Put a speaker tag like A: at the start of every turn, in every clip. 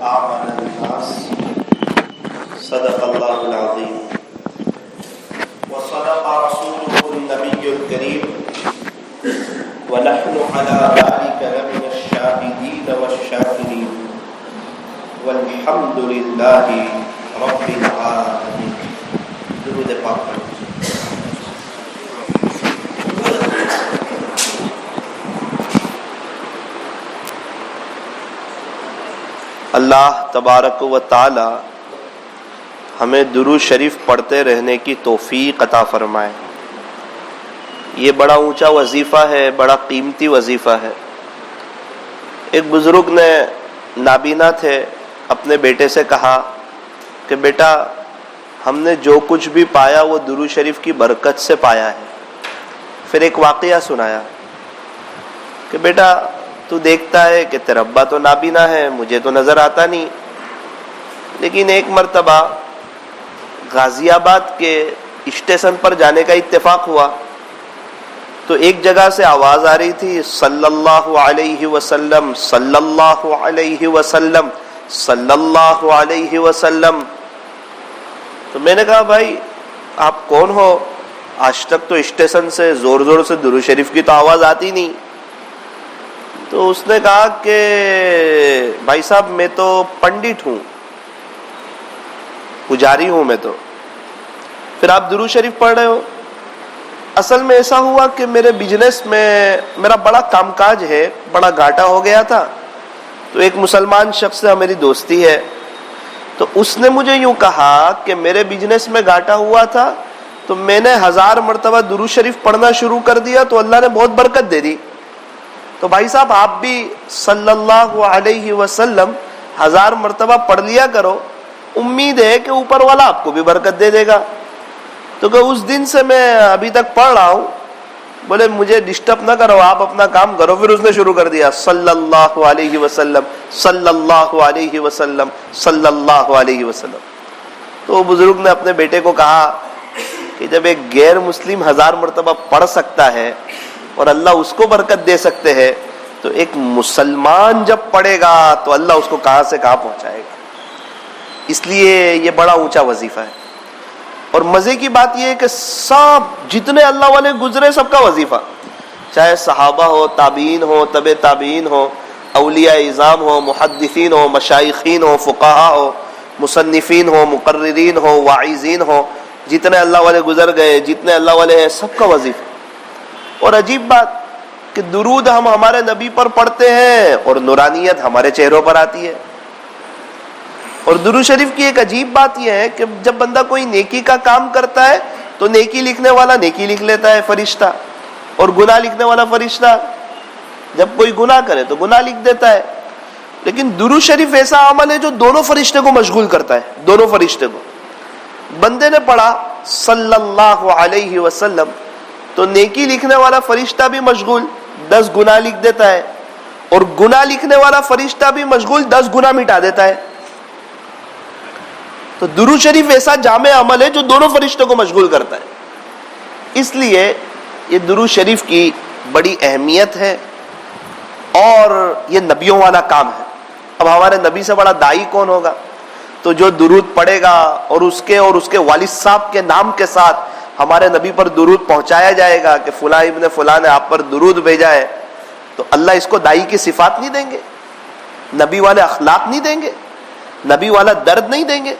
A: أعمل الناس صدق الله العظيم وصدق رسوله النبي الكريم ونحن على ذلك لمن الشاهدين والشاكرين والحمد لله رب العالمين. درود پاک. اللہ تبارک و تعالی ہمیں درود شریف پڑھتے رہنے کی توفیق عطا فرمائے. یہ بڑا اونچا وظیفہ ہے، بڑا قیمتی وظیفہ ہے. ایک بزرگ نے نابینا تھے اپنے بیٹے سے کہا کہ بیٹا ہم نے جو کچھ بھی پایا وہ درود شریف کی برکت سے پایا ہے. پھر ایک واقعہ سنایا کہ بیٹا تو دیکھتا ہے کہ تیرا ابا تو نابینا ہے، مجھے تو نظر آتا نہیں، لیکن ایک مرتبہ غازی آباد کے اسٹیشن پر جانے کا اتفاق ہوا تو ایک جگہ سے آواز آ رہی تھی صلی اللہ علیہ وسلم صلی اللہ علیہ وسلم صلی اللہ علیہ وسلم. تو میں نے کہا بھائی آپ کون ہو؟ آج تک تو اسٹیشن سے زور زور سے درود شریف کی تو آواز آتی نہیں. تو اس نے کہا کہ بھائی صاحب میں تو پنڈت ہوں، پجاری ہوں میں تو. پھر آپ درود شریف پڑھ رہے ہو؟ اصل میں ایسا ہوا کہ میرے بزنس میں میرا بڑا کام کاج ہے، بڑا گھاٹا ہو گیا تھا. تو ایک مسلمان شخص سے میری دوستی ہے، تو اس نے مجھے یوں کہا کہ میرے بزنس میں گھاٹا ہوا تھا تو میں نے 1000 مرتبہ درود شریف پڑھنا شروع کر دیا تو اللہ نے بہت برکت دے دی. تو بھائی صاحب آپ بھی صلی اللہ علیہ وسلم 1000 مرتبہ پڑھ لیا کرو، امید ہے کہ اوپر والا آپ کو بھی برکت دے دے گا. تو کہ اس دن سے میں ابھی تک پڑھ رہا ہوں. بولے مجھے ڈسٹرب نہ کرو، آپ اپنا کام کرو. پھر اس نے شروع کر دیا صلی اللہ علیہ وسلم صلی اللہ علیہ وسلم صلی اللہ علیہ وسلم. تو بزرگ نے اپنے بیٹے کو کہا کہ جب ایک غیر مسلم 1000 مرتبہ پڑھ سکتا ہے اور اللہ اس کو برکت دے سکتے ہیں تو ایک مسلمان جب پڑھے گا تو اللہ اس کو کہاں سے کہاں پہنچائے گا. اس لیے یہ بڑا اونچا وظیفہ ہے. اور مزے کی بات یہ ہے کہ سب جتنے اللہ والے گزرے سب کا وظیفہ، چاہے صحابہ ہو، تابعین ہو، تبع تابعین ہو، اولیاء اعظام ہو، محدثین ہو، مشائخین ہو، فقہا ہو، مصنفین ہو، مقررین ہو، واعظین ہو، جتنے اللہ والے گزر گئے، جتنے اللہ والے ہیں، سب کا وظیفہ. اور عجیب بات کہ درود ہم ہمارے نبی پر پڑھتے ہیں اور نورانیت ہمارے چہروں پر آتی ہے. اور درود شریف کی ایک عجیب بات یہ ہے کہ جب بندہ کوئی نیکی کا کام کرتا ہے تو نیکی لکھنے والا نیکی لکھ لیتا ہے فرشتہ، اور گناہ لکھنے والا فرشتہ جب کوئی گناہ کرے تو گناہ لکھ دیتا ہے. لیکن درود شریف ایسا عمل ہے جو دونوں فرشتے کو مشغول کرتا ہے. دونوں فرشتے کو، بندے نے پڑھا صلی اللہ علیہ وسلم تو نیکی لکھنے والا فرشتہ بھی مشغول 10 گناہ لکھ دیتا ہے، اور گناہ لکھنے والا فرشتہ بھی مشغول 10 گناہ مٹا دیتا ہے. تو درود شریف ایسا جامع عمل ہے جو دونوں فرشتوں کو مشغول کرتا ہے. اس لیے یہ درود شریف کی بڑی اہمیت ہے اور یہ نبیوں والا کام ہے. اب ہمارے نبی سے بڑا داعی کون ہوگا؟ تو جو درود پڑھے گا اور اس کے والد صاحب کے نام کے ساتھ ہمارے نبی پر درود پہنچایا جائے گا کہ فلاں ابن فلاں نے آپ پر درود بھیجا ہے، تو اللہ اس کو داعی کی صفات نہیں دیں گے، نبی والے اخلاق نہیں دیں گے، نبی والا درد نہیں دیں گے.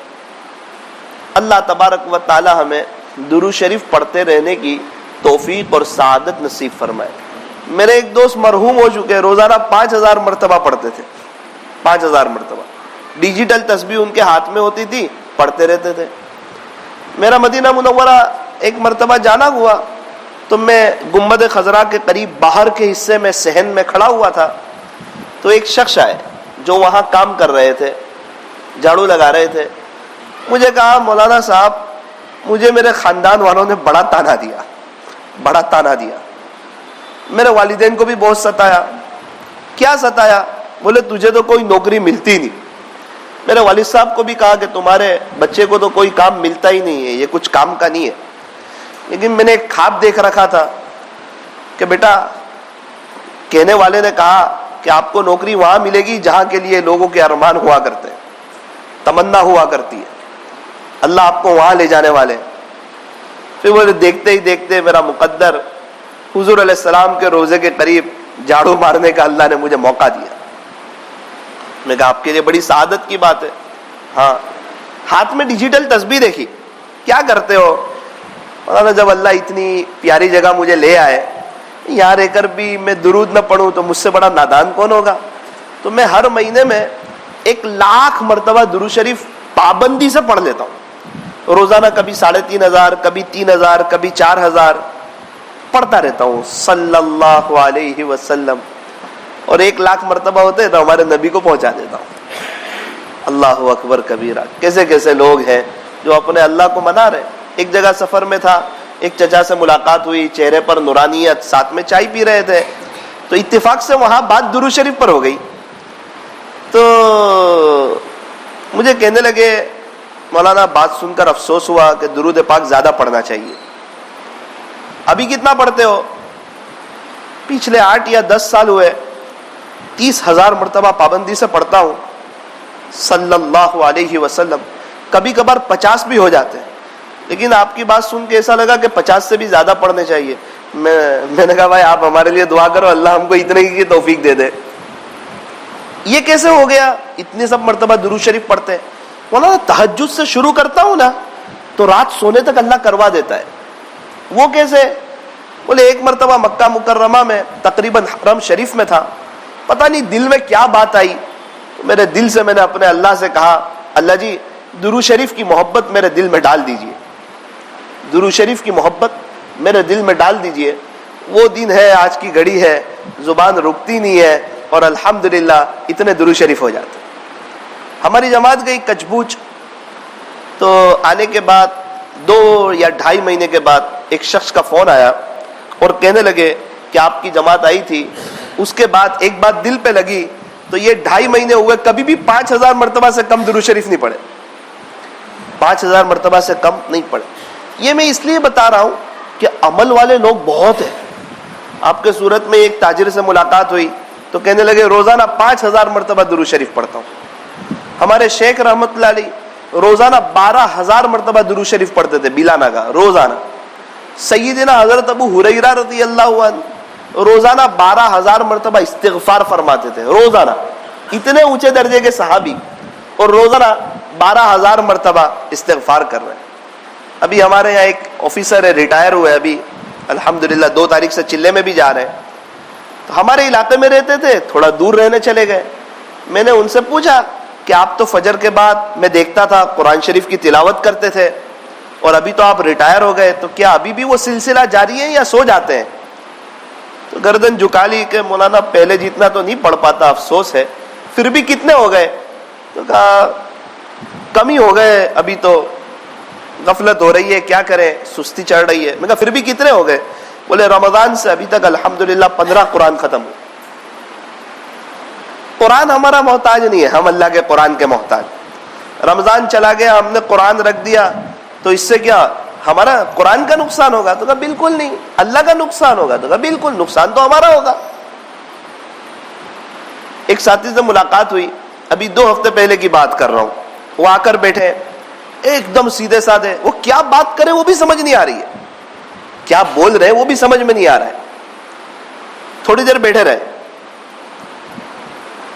A: اللہ تبارک و تعالی ہمیں درود شریف پڑھتے رہنے کی توفیق اور سعادت نصیب فرمائے. میرے ایک دوست مرحوم ہو چکے، روزانہ 5000 مرتبہ پڑھتے تھے. 5000 مرتبہ ڈیجیٹل تسبیح ان کے ہاتھ میں ہوتی تھی، پڑھتے رہتے تھے. میرا مدینہ منورہ ایک مرتبہ جانا ہوا تو میں گنبد خضرا کے قریب باہر کے حصے میں صحن میں کھڑا ہوا تھا. تو ایک شخص آئے جو وہاں کام کر رہے تھے، جھاڑو لگا رہے تھے. مجھے کہا مولانا صاحب مجھے میرے خاندان والوں نے بڑا تانا دیا. میرے والدین کو بھی بہت ستایا. کیا ستایا؟ بولے تجھے تو کوئی نوکری ملتی نہیں. میرے والد صاحب کو بھی کہا کہ تمہارے بچے کو تو کوئی کام ملتا ہی نہیں ہے، یہ کچھ کام کا نہیں ہے. لیکن میں نے ایک خواب دیکھ رکھا تھا کہ بیٹا، کہنے والے نے کہا کہ آپ کو نوکری وہاں ملے گی جہاں کے لیے لوگوں کے ارمان ہوا کرتے ہیں. تمنا ہوا کرتی ہے, اللہ آپ کو وہاں لے جانے والے. پھر وہ دیکھتے ہی دیکھتے میرا مقدر حضور علیہ السلام کے روزے کے قریب جھاڑو مارنے کا اللہ نے مجھے موقع دیا. میں کہا آپ کے لیے بڑی سعادت کی بات ہے. ہاں, ہاتھ میں ڈیجیٹل تسبیح دیکھی, کیا کرتے ہو؟ مولانا جب اللہ اتنی پیاری جگہ مجھے لے آئے, یہاں رہ کر بھی میں درود نہ پڑھوں تو مجھ سے بڑا نادان کون ہوگا. تو میں ہر مہینے میں 1,00,000 مرتبہ درود شریف پابندی سے پڑھ لیتا ہوں روزانہ. کبھی 3,500, کبھی 3,000, کبھی 4,000 پڑھتا رہتا ہوں صلی اللہ علیہ وسلم. اور 1,00,000 مرتبہ ہوتے ہیں تو ہمارے نبی کو پہنچا دیتا ہوں. اللہ اکبر کبیرہ. کیسے کیسے لوگ ہیں جو اپنے اللہ کو منا رہے. ایک جگہ سفر میں تھا, ایک چچا سے ملاقات ہوئی, چہرے پر نورانیت, ساتھ میں چائے پی رہے تھے, تو اتفاق سے وہاں بات درود شریف پر ہو گئی. تو مجھے کہنے لگے مولانا بات سن کر افسوس ہوا کہ درود پاک زیادہ پڑھنا چاہیے. ابھی کتنا پڑھتے ہو؟ پچھلے 8 یا 10 سال ہوئے 30,000 مرتبہ پابندی سے پڑھتا ہوں صلی اللہ علیہ وسلم. کبھی کبھار 50 بھی ہو جاتے ہیں, لیکن آپ کی بات سن کے ایسا لگا کہ 50 سے بھی زیادہ پڑھنے چاہیے. میں نے کہا بھائی آپ ہمارے لیے دعا کرو, اللہ ہم کو اتنے کی توفیق دے دے. یہ کیسے ہو گیا اتنے سب مرتبہ درود شریف پڑھتے ہیں؟ مولانا تہجد سے شروع کرتا ہوں نا تو رات سونے تک اللہ کروا دیتا ہے. وہ کیسے؟ بولے ایک مرتبہ مکہ مکرمہ میں تقریباً حرم شریف میں تھا, پتہ نہیں دل میں کیا بات آئی, میرے دل سے میں نے اپنے اللہ سے کہا اللہ جی درود شریف کی محبت میرے دل میں ڈال دیجئے, درود شریف کی محبت میرے دل میں ڈال دیجئے. وہ دن ہے, آج کی گھڑی ہے, زبان رکتی نہیں ہے اور الحمدللہ اتنے درود شریف ہو جاتے. ہماری جماعت گئی کچھ بوچ, تو آنے کے بعد 2 یا 2.5 مہینے کے بعد ایک شخص کا فون آیا اور کہنے لگے کہ آپ کی جماعت آئی تھی, اس کے بعد ایک بات دل پہ لگی, تو یہ 2.5 مہینے ہوئے کبھی بھی 5,000 مرتبہ سے کم درود شریف نہیں پڑھے, 5,000 مرتبہ سے کم نہیں پڑھے. یہ میں اس لیے بتا رہا ہوں کہ عمل والے لوگ بہت ہیں. آپ کے صورت میں ایک تاجر سے ملاقات ہوئی تو کہنے لگے روزانہ 5,000 مرتبہ درود شریف پڑھتا ہوں. ہمارے شیخ رحمت اللہ علیہ روزانہ 12,000 مرتبہ درود شریف پڑھتے تھے بلا ناگا روزانہ. سیدنا حضرت ابو ہریرہ رضی اللہ عنہ روزانہ 12,000 مرتبہ استغفار فرماتے تھے روزانہ. اتنے اونچے درجے کے صحابی اور روزانہ 12,000 مرتبہ استغفار کر رہے ہیں. ابھی ہمارے یہاں ایک آفیسر ہے, ریٹائر ہوئے ابھی الحمدللہ, 2 تاریخ سے چلے میں بھی جا رہے ہیں. تو ہمارے علاقے میں رہتے تھے, تھوڑا دور رہنے چلے گئے. میں نے ان سے پوچھا کہ آپ تو فجر کے بعد میں دیکھتا تھا قرآن شریف کی تلاوت کرتے تھے, اور ابھی تو آپ ریٹائر ہو گئے, تو کیا ابھی بھی وہ سلسلہ جاری ہے یا سو جاتے ہیں؟ تو گردن جھکا لی کہ مولانا پہلے جتنا تو نہیں پڑھ پاتا, افسوس ہے. پھر بھی کتنے ہو گئے؟ تو کہا کم ہی ہو گئے, ابھی تو غفلت ہو رہی ہے, کیا کریں, سستی چڑھ رہی ہے. میں کہا پھر بھی کتنے ہو گئے؟ بولے رمضان سے ابھی تک الحمدللہ 15 قرآن ختم ہوئے. قرآن ہمارا محتاج نہیں ہے, ہم اللہ کے قرآن کے محتاج. رمضان چلا گیا, ہم نے قرآن رکھ دیا, تو اس سے کیا ہمارا قرآن کا نقصان ہوگا؟ تو کہا بالکل نہیں. اللہ کا نقصان ہوگا؟ تو کہا بالکل, نقصان تو ہمارا ہوگا. ایک ساتھی سے ملاقات ہوئی, ابھی 2 ہفتے پہلے کی بات کر رہا ہوں. وہ آ کر بیٹھے, ایک دم سیدھے سادھے, وہ کیا بات کرے وہ بھی سمجھ نہیں آ رہی ہے, کیا بول رہے ہیں وہ بھی سمجھ میں نہیں آ رہا ہے. تھوڑی دیر بیٹھے رہے,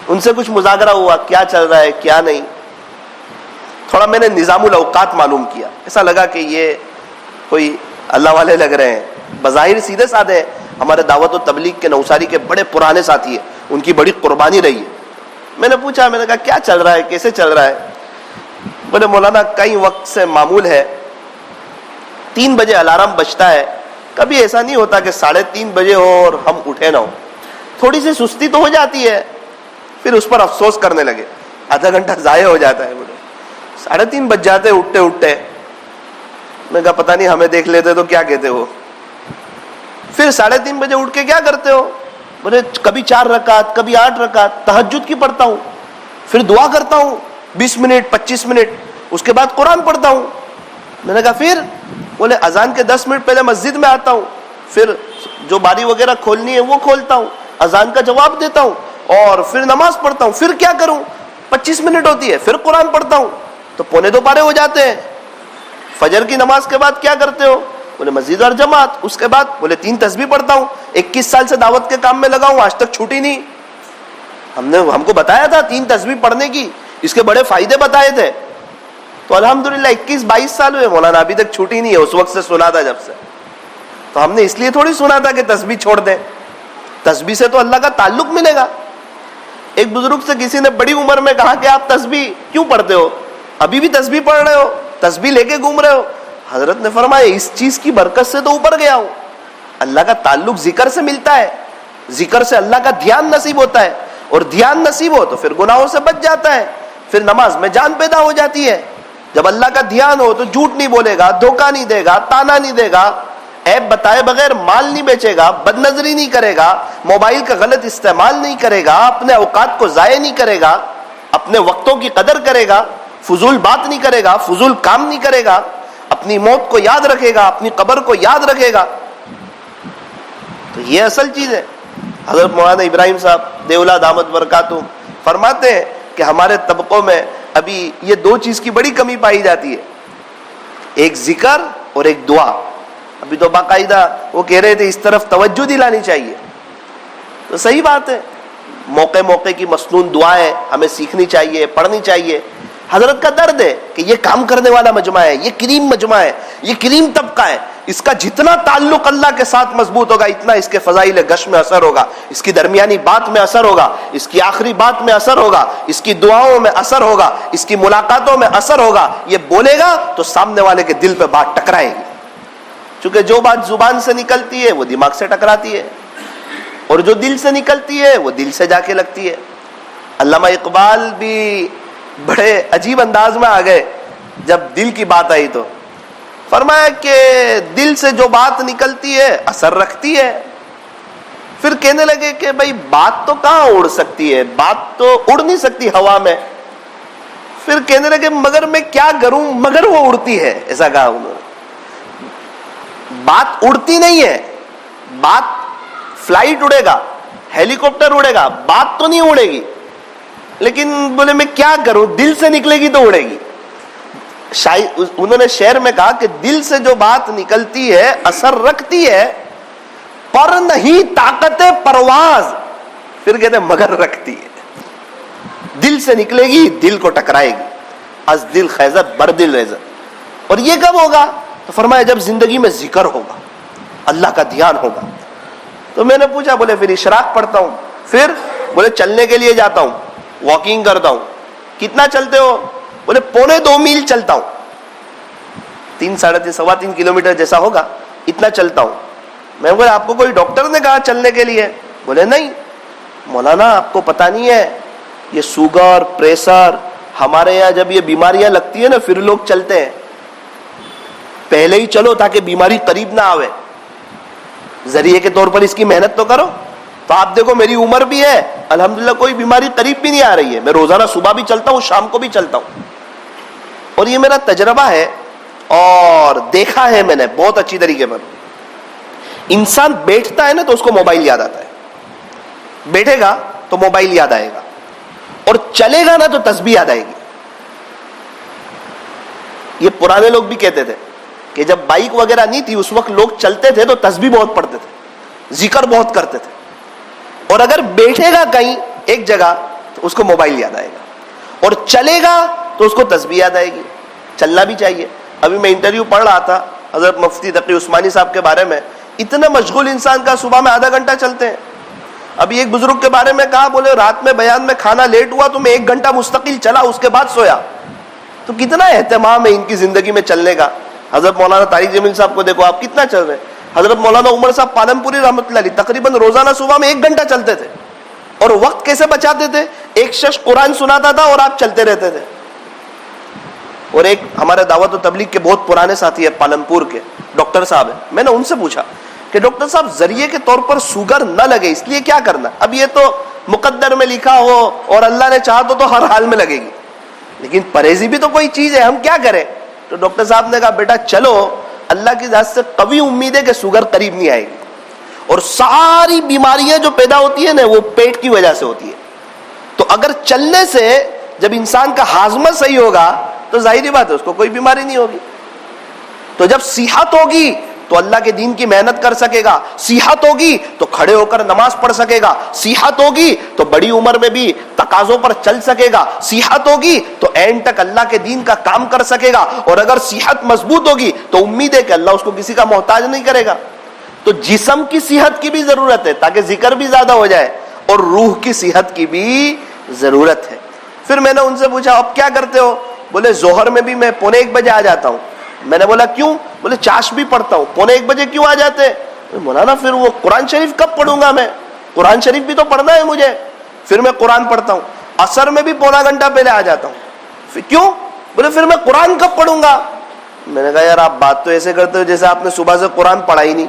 A: ان سے کچھ مذاکرہ ہوا, کیا چل رہا ہے کیا نہیں. تھوڑا میں نے نظام الاوقات معلوم کیا, ایسا لگا کہ یہ کوئی اللہ والے لگ رہے ہیں, بظاہر سیدھے سادھے ہیں. ہمارے دعوت و تبلیغ کے نوساری کے بڑے پرانے ساتھی ہیں, ان کی بڑی قربانی رہی ہے. میں نے پوچھا, میں نے کہا کیا چل رہا ہے, کیسے چل رہا ہے؟ بولے مولانا کئی وقت سے معمول ہے, 3 بجے الارم بجتا ہے, کبھی ایسا نہیں ہوتا کہ 3:30 بجے ہو اور ہم اٹھے نہ ہو. تھوڑی سی سستی تو ہو جاتی ہے, پھر اس پر افسوس کرنے لگے, آدھا گھنٹہ ضائع ہو جاتا ہے. بولے 3:30 بج جاتے اٹھتے اٹھتے. میں کہا پتہ نہیں ہمیں دیکھ لیتے تو کیا کہتے ہو. پھر 3:30 بجے اٹھ کے کیا کرتے ہو؟ بولے کبھی 4 رکعت, کبھی 8 رکعت تہجد کی پڑھتا ہوں, پھر دعا کرتا ہوں 20 منٹ 25 منٹ, اس کے بعد قرآن پڑھتا ہوں. میں نے کہا پھر؟ بولے اذان کے 10 منٹ پہلے مسجد میں آتا ہوں, پھر جو باری وغیرہ کھولنی ہے وہ کھولتا ہوں, اذان کا جواب دیتا ہوں, اور پھر نماز پڑھتا ہوں. پھر کیا کروں؟ 25 منٹ ہوتی ہے, پھر قرآن پڑھتا ہوں. تو 2:45 پارے ہو جاتے ہیں. فجر کی نماز کے بعد کیا کرتے ہو؟ بولے مسجد اور جماعت. اس کے بعد بولے 3 تسبیح پڑھتا ہوں. 21 سال سے دعوت کے کام میں لگا ہوں, آج تک چھوٹی نہیں. ہم کو بتایا تھا 3 تسبیح پڑھنے کی, اس کے بڑے فائدے بتائے تھے. تو الحمدللہ 21-22 سال ہوئے, مولانا ابھی تک چھوٹی نہیں ہے. اس وقت سے سنا تھا جب سے. تو ہم نے اس لیے تھوڑی سنا تھا کہ تسبیح چھوڑ دیں. تسبیح سے تو اللہ کا تعلق ملے گا. ایک بزرگ سے کسی نے بڑی عمر میں کہا کہ آپ تسبیح کیوں پڑھتے ہو, ابھی بھی تسبیح پڑھ رہے ہو, تسبیح لے کے گھوم رہے ہو. حضرت نے فرمایا اس چیز کی برکت سے تو اوپر گیا ہوں. اللہ کا تعلق ذکر سے ملتا ہے, ذکر سے اللہ کا دھیان نصیب ہوتا ہے, اور دھیان نصیب ہو تو پھر گناہوں سے بچ جاتا ہے, پھر نماز میں جان پیدا ہو جاتی ہے. جب اللہ کا دھیان ہو تو جھوٹ نہیں بولے گا, دھوکہ نہیں دے گا, تانا نہیں دے گا, عیب بتائے بغیر مال نہیں بیچے گا, بد نظری نہیں کرے گا, موبائل کا غلط استعمال نہیں کرے گا, اپنے اوقات کو ضائع نہیں کرے گا, اپنے وقتوں کی قدر کرے گا, فضول بات نہیں کرے گا, فضول کام نہیں کرے گا, اپنی موت کو یاد رکھے گا, اپنی قبر کو یاد رکھے گا. تو یہ اصل چیز ہے. حضرت مولانا ابراہیم صاحب دیولا دامت برکاتہم فرماتے ہیں کہ ہمارے طبقوں میں ابھی یہ 2 چیز کی بڑی کمی پائی جاتی ہے, ایک ذکر اور ایک دعا. ابھی تو باقاعدہ وہ کہہ رہے تھے اس طرف توجہ دلانی چاہیے. تو صحیح بات ہے, موقع موقع کی مسنون دعائیں ہمیں سیکھنی چاہیے, پڑھنی چاہیے. حضرت کا درد ہے کہ یہ کام کرنے والا مجمع ہے, یہ کریم مجمع ہے, یہ کریم طبقہ ہے, اس کا جتنا تعلق اللہ کے ساتھ مضبوط ہوگا اتنا اس کے فضائل گش میں اثر ہوگا, اس کی درمیانی بات میں اثر ہوگا, اس کی آخری بات میں اثر ہوگا, اس کی دعاؤں میں اثر ہوگا, اس کی ملاقاتوں میں اثر ہوگا. یہ بولے گا تو سامنے والے کے دل پہ بات ٹکرائے گی, چونکہ جو بات زبان سے نکلتی ہے وہ دماغ سے ٹکراتی ہے, اور جو دل سے نکلتی ہے وہ دل سے جا کے لگتی ہے. علامہ اقبال بھی بڑے عجیب انداز میں آ گئے جب دل کی بات آئی تو فرمایا کہ دل سے جو بات نکلتی ہے اثر رکھتی ہے. پھر کہنے لگے کہ بھائی بات تو کہاں اڑ سکتی ہے, بات تو اڑ نہیں سکتی ہوا میں. پھر کہنے لگے مگر میں کیا کروں, مگر وہ اڑتی ہے. ایسا کہا انہوں نے. بات اڑتی نہیں ہے, بات فلائٹ اڑے گا, ہیلی کاپٹر اڑے گا, بات تو نہیں اڑے گی. لیکن بولے میں کیا کروں, دل سے نکلے گی تو اڑے گی. انہوں نے شعر میں کہا کہ دل سے جو بات نکلتی ہے اثر رکھتی ہے, پر نہیں طاقت پرواز. پھر کہتے ہیں مگر رکھتی ہے. دل سے نکلے گی, دل کو ٹکرائے گی. از دل خیزت بر دل ریزت. اور یہ کب ہوگا؟ تو فرمایا جب زندگی میں ذکر ہوگا, اللہ کا دھیان ہوگا. تو میں نے پوچھا, بولے پھر اشراق پڑھتا ہوں. پھر بولے چلنے کے لیے جاتا ہوں, واکنگ کرتا ہوں. کتنا چلتے ہو؟ بولے 2.25 میل چلتا ہوں. 3-3.5 سوا 3 کلومیٹر جیسا ہوگا, اتنا چلتا ہوں. میں بولے آپ کو کوئی ڈاکٹر نے کہا چلنے کے لیے؟ بولے نہیں. مولانا آپ کو پتہ نہیں ہے یہ شوگر, پریشر, ہمارے یہاں جب یہ بیماریاں لگتی ہیں نا پھر لوگ چلتے ہیں. پہلے ہی چلو تاکہ بیماری قریب نہ آوے. ذریعے کے طور پر اس کی محنت تو کرو. تو آپ دیکھو میری عمر بھی ہے, الحمدللہ کوئی بیماری قریب بھی نہیں آ رہی ہے. میں روزانہ صبح بھی چلتا ہوں, شام کو بھی چلتا ہوں. اور یہ میرا تجربہ ہے اور دیکھا ہے میں نے بہت اچھی طریقے پر. انسان بیٹھتا ہے نا تو اس کو موبائل یاد آتا ہے, بیٹھے گا تو موبائل یاد آئے گا, اور چلے گا نا تو تسبیح یاد آئے گی. یہ پرانے لوگ بھی کہتے تھے کہ جب بائک وغیرہ نہیں تھی اس وقت لوگ چلتے تھے تو تسبیح بہت پڑھتے تھے, ذکر بہت کرتے تھے. اور اگر بیٹھے گا کہیں ایک جگہ تو اس کو موبائل یاد آئے گا, اور چلے گا تو اس کو تسبیح یاد آئے گی. چلنا بھی چاہیے. ابھی میں انٹرویو پڑھ رہا تھا حضرت مفتی تقی عثمانی صاحب کے بارے میں. اتنا مشغول انسان کا صبح میں آدھا گھنٹہ چلتے ہیں. ابھی ایک بزرگ کے بارے میں کہا, بولے رات میں بیان میں کھانا لیٹ ہوا تو میں 1 گھنٹہ مستقل چلا, اس کے بعد سویا. تو کتنا اہتمام ہے ان کی زندگی میں چلنے کا. حضرت مولانا طارق جمیل صاحب کو دیکھو آپ کتنا چل رہے ہیں. حضرت مولانا عمر صاحب پالنپوری رحمۃ اللہ علیہ تقریباً روزانہ صبح میں 1 گھنٹہ چلتے تھے. اور وقت کیسے بچاتے تھے؟ ایک شخص قرآن سناتا تھا اور آپ چلتے رہتے تھے. اور ایک ہمارے دعوت و تبلیغ کے بہت پرانے ساتھی ہے پالنپور کے, ڈاکٹر صاحب ہیں. میں نے ان سے پوچھا کہ ڈاکٹر صاحب ذریعے کے طور پر شوگر نہ لگے اس لیے کیا کرنا؟ اب یہ تو مقدر میں لکھا ہو اور اللہ نے چاہا تو ہر حال میں لگے گی, لیکن پرہیزی بھی تو کوئی چیز ہے, ہم کیا کریں؟ تو ڈاکٹر صاحب نے کہا بیٹا چلو, اللہ کی ذات سے قوی امید ہے کہ شوگر قریب نہیں آئے گی. اور ساری بیماریاں جو پیدا ہوتی ہیں نا وہ پیٹ کی وجہ سے ہوتی ہے. تو اگر چلنے سے جب انسان کا ہاضمہ صحیح ہوگا تو ظاہری بات ہے اس کو کوئی بیماری نہیں ہوگی. تو جب صحت ہوگی تو اللہ کے دین کی محنت کر سکے گا, صحت ہوگی تو کھڑے ہو کر نماز پڑھ سکے گا, صحت ہوگی تو بڑی عمر میں بھی تقاضوں پر چل سکے گا, صحت ہوگی تو اینڈ تک اللہ کے دین کا کام کر سکے گا. اور اگر صحت مضبوط ہوگی تو امید ہے کہ اللہ اس کو کسی کا محتاج نہیں کرے گا. تو جسم کی صحت کی بھی ضرورت ہے تاکہ ذکر بھی زیادہ ہو جائے, اور روح کی صحت کی بھی ضرورت ہے. پھر میں نے ان سے پوچھا اب کیا کرتے ہو؟ بولے ظہر میں بھی میں 1:45 بجے آ جاتا ہوں. میں نے بولا کیوں؟ بولے چاش بھی پڑھتا ہوں. 1:45 بجے کیوں آ جاتے؟ مولانا پھر وہ قرآن شریف کب پڑھوں گا میں؟ قرآن شریف بھی تو پڑھنا ہے مجھے. پھر میں قرآن پڑھتا ہوں. عصر میں بھی 1.25 گھنٹہ پہلے آ جاتا ہوں. پھر کیوں؟ بولے پھر میں قرآن کب پڑھوں گا؟ میں نے کہا یار آپ بات تو ایسے کرتے ہو جیسے آپ نے صبح سے قرآن پڑھا ہی نہیں.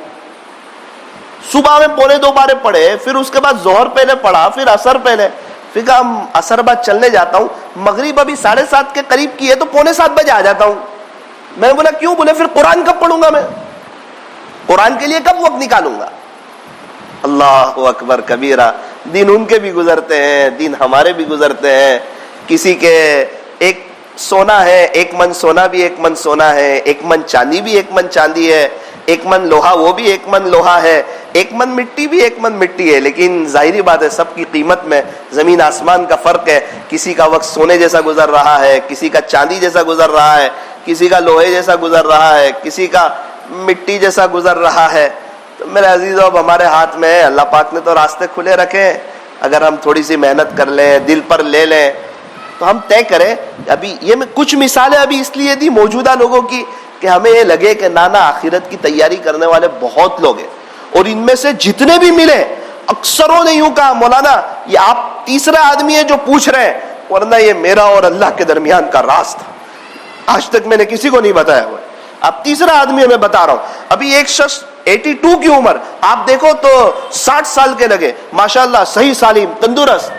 A: صبح میں 1:45 بارے پڑھے, پھر اس کے بعد ظہر پہلے پڑھا, پھر عصر پہلے, پھر کہا عصر بعد چلنے جاتا ہوں, مغرب ابھی 7:30 کے قریب کی ہے تو 6:45 بجے آ جاتا ہوں. میں نے بولا کیوں؟ بولے پھر قرآن کب پڑھوں گا میں؟ قرآن کے لیے کب وقت نکالوں گا؟ اللہ اکبر کبیرہ. دن ان کے بھی گزرتے ہیں, دن ہمارے بھی گزرتے ہیں. کسی کے ایک سونا ہے, 1 من سونا بھی 1 من سونا ہے, 1 من چاندی بھی 1 من چاندی ہے, 1 من لوہا وہ بھی 1 من لوہا ہے, 1 من مٹی بھی 1 من مٹی ہے. لیکن ظاہری بات ہے سب کی قیمت میں زمین آسمان کا فرق ہے. کسی کا وقت سونے جیسا گزر رہا ہے, کسی کا چاندی جیسا گزر رہا ہے, کسی کا لوہے جیسا گزر رہا ہے, کسی کا مٹی جیسا گزر رہا ہے. تو میرے عزیزو اب ہمارے ہاتھ میں ہے, اللہ پاک نے تو راستے کھلے رکھے ہیں. اگر ہم تھوڑی سی محنت کر لیں, دل پر لے لیں تو ہم طے کریں. ابھی یہ میں کچھ مثالیں ابھی اس لیے دی موجودہ لوگوں کی کہ ہمیں یہ لگے کہ نانا آخرت کی تیاری کرنے والے بہت لوگ ہیں, اور ان میں سے جتنے بھی ملے اکثروں نے یوں کہا مولانا یہ آپ تیسرا آدمی ہے جو پوچھ رہے ہیں, ورنہ یہ میرا اور اللہ کے درمیان کا راز تھا, آج تک میں نے کسی کو نہیں بتایا ہوا. اب تیسرا آدمی میں بتا رہا ہوں. ابھی ایک شخص 82 کی عمر, آپ دیکھو تو 60 سال کے لگے, ماشاءاللہ صحیح سالم تندرست.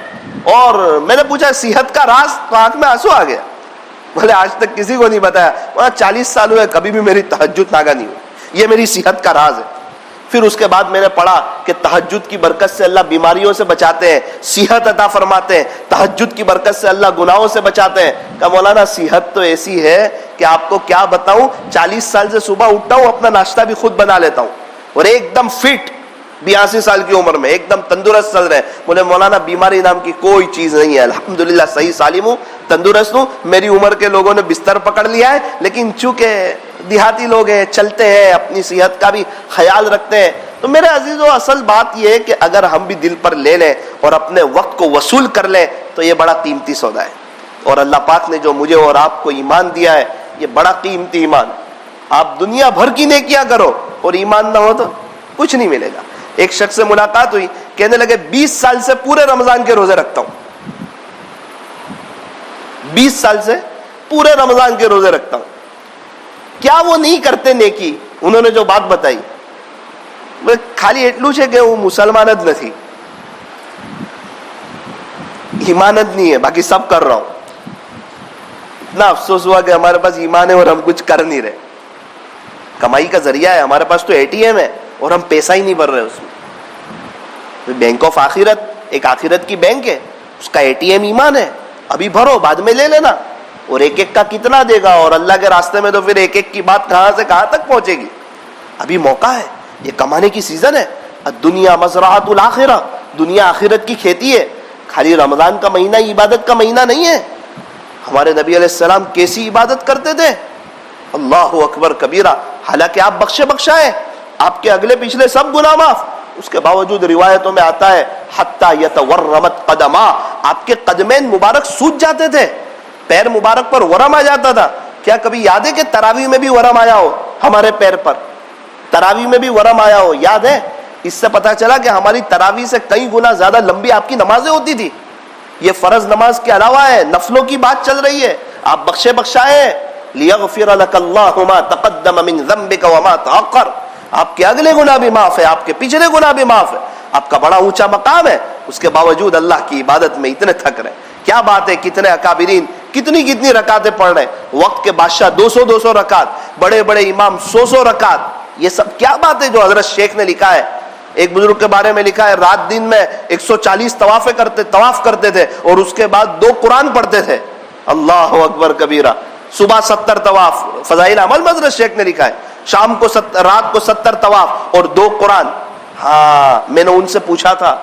A: اور میں نے پوچھا صحت کا راز, تو آنکھ میں آنسو آ گیا. بولے آج تک کسی کو نہیں بتایا. 40 سال ہوئے کبھی بھی میری تہجد ناگا نہیں ہوئی, یہ میری صحت کا راز ہے. پھر اس کے بعد میں نے پڑھا کہ تہجد کی برکت سے اللہ بیماریوں سے بچاتے ہیں, صحت عطا فرماتے ہیں. تہجد کی برکت سے اللہ گناہوں سے بچاتے ہیں. کہ مولانا صحت تو ایسی ہے کہ آپ کو کیا بتاؤں, 40 سال سے صبح اٹھتا ہوں, اپنا ناشتہ بھی خود بنا لیتا ہوں, اور ایک دم فٹ, 82 سال کی عمر میں ایک دم تندرست چل رہے ہیں. بولے مولانا بیماری نام کی کوئی چیز نہیں ہے, الحمدللہ صحیح سالم ہوں, تندرست ہوں. میری عمر کے لوگوں نے بستر پکڑ لیا ہے, لیکن چونکہ دیہاتی لوگ ہیں, چلتے ہیں, اپنی صحت کا بھی خیال رکھتے ہیں. تو میرے عزیزو اصل بات یہ ہے کہ اگر ہم بھی دل پر لے لیں اور اپنے وقت کو وصول کر لیں تو یہ بڑا قیمتی سودا ہے. اور اللہ پاک نے جو مجھے اور آپ کو ایمان دیا ہے یہ بڑا قیمتی ایمان. آپ دنیا بھر کی نیکیاں کرو اور ایمان نہ ہو تو کچھ نہیں ملے گا. ایک شخص سے ملاقات ہوئی, کہنے لگے 20 سال سے پورے رمضان کے روزے رکھتا ہوں, 20 سال سے پورے رمضان کے روزے رکھتا ہوں, کیا وہ نہیں کرتے نیکی؟ انہوں نے جو بات بتائی, خالی ایٹلو ہے کہ وہ مسلمانت نہیں, ایمانت نہیں ہے, باقی سب کر رہا ہوں. اتنا افسوس ہوا کہ ہمارے پاس ایمان ہے اور ہم کچھ کر نہیں رہے. کمائی کا ذریعہ ہے ہمارے پاس تو ATM ہے اور ہم پیسہ ہی نہیں بھر رہے اس میں. بینک آف آخرت ایک آخرت کی بینک ہے, اس کا ATM ایمان ہے, ابھی بھرو بعد میں لے لینا. اور ایک ایک کا کتنا دے گا, اور اللہ کے راستے میں تو پھر ایک ایک کی بات کہاں سے کہاں تک پہنچے گی. ابھی موقع ہے, یہ کمانے کی سیزن ہے. الدنیا مزرعۃ الآخرہ, دنیا آخرت کی کھیتی ہے. خالی رمضان کا مہینہ عبادت کا مہینہ نہیں ہے. ہمارے نبی علیہ السلام کیسی عبادت کرتے تھے, اللہ اکبر کبیرہ. حالانکہ آپ بخشا ہے, آپ کے اگلے پچھلے سب گناہ معاف, اس کے باوجود روایتوں میں آتا ہے حتی یتورمت قدما, آپ کے قدمین مبارک سوج جاتے تھے, پیر مبارک پر ورم آ جاتا تھا. کیا کبھی یاد ہے کہ تراویح میں بھی ورم آیا ہو ہمارے پیر پر؟ تراویح میں بھی ورم آیا ہو, یاد ہے؟ اس سے پتا چلا کہ ہماری تراویح سے کئی گنا زیادہ لمبی آپ کی نمازیں ہوتی تھی. یہ فرض نماز کے علاوہ ہے, نفلوں کی بات چل رہی ہے. آپ بخشائے لیغفر لک اللہ ما تقدم من ذنبک وما تأخر, آپ کے اگلے گناہ بھی معاف ہے, آپ کے پچھلے گناہ بھی معاف ہے. آپ کا بڑا اونچا مقام ہے, اس کے باوجود اللہ کی عبادت میں اتنے تھک رہے. کیا بات ہے, کتنے اکابرین کتنی رکعتیں پڑھ رہے, وقت کے بادشاہ 200 رکعت, بڑے بڑے امام 100 رکعت. یہ سب کیا بات ہے جو حضرت شیخ نے لکھا ہے. ایک بزرگ کے بارے میں لکھا ہے رات دن میں 140 طواف کرتے تھے, اور اس کے بعد 2 قرآن پڑھتے تھے. اللہ اکبر کبیرہ. صبح 70 طواف، فضائل عمل مدرسہ شیخ نے لکھا ہے، شام کو رات کو 70 طواف اور 2 قرآن. ہاں میں نے ان سے پوچھا تھا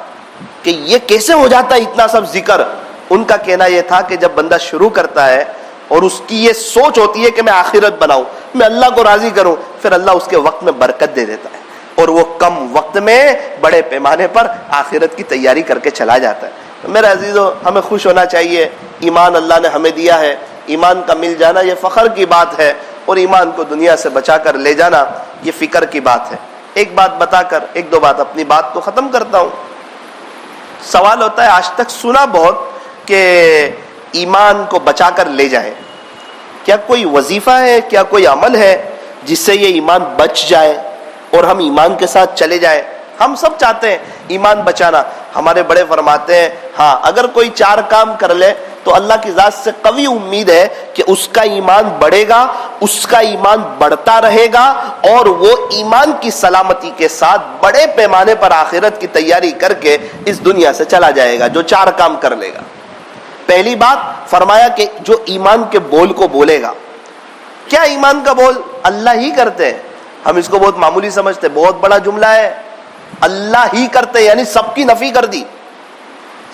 A: کہ یہ کیسے ہو جاتا ہے اتنا سب ذکر. ان کا کہنا یہ تھا کہ جب بندہ شروع کرتا ہے اور اس کی یہ سوچ ہوتی ہے کہ میں آخرت بناؤں، میں اللہ کو راضی کروں، پھر اللہ اس کے وقت میں برکت دے دیتا ہے اور وہ کم وقت میں بڑے پیمانے پر آخرت کی تیاری کر کے چلا جاتا ہے. میرے عزیزو، ہمیں خوش ہونا چاہیے. ایمان اللہ نے ہمیں دیا ہے، ایمان کا مل جانا یہ فخر کی بات ہے، اور ایمان کو دنیا سے بچا کر لے جانا یہ فکر کی بات ہے. ایک بات بتا کر 1-2 بات اپنی بات کو ختم کرتا ہوں. سوال ہوتا ہے، آج تک سنا بہت کہ ایمان کو بچا کر لے جائے. کیا کوئی وظیفہ ہے، کیا کوئی عمل ہے جس سے یہ ایمان بچ جائے اور ہم ایمان کے ساتھ چلے جائیں؟ ہم سب چاہتے ہیں ایمان بچانا. ہمارے بڑے فرماتے ہیں ہاں اگر کوئی 4 کام کر لے تو اللہ کی ذات سے قوی امید ہے کہ اس کا ایمان بڑھے گا، اس کا ایمان بڑھتا رہے گا، اور وہ ایمان کی سلامتی کے ساتھ بڑے پیمانے پر آخرت کی تیاری کر کے اس دنیا سے چلا جائے گا جو 4 کام کر لے گا. پہلی بات فرمایا کہ جو ایمان کے بول کو بولے گا. کیا ایمان کا بول؟ اللہ ہی کرتے ہیں. ہم اس کو بہت معمولی سمجھتے، بہت بڑا جملہ ہے. اللہ ہی کرتے یعنی سب کی نفی کر دی.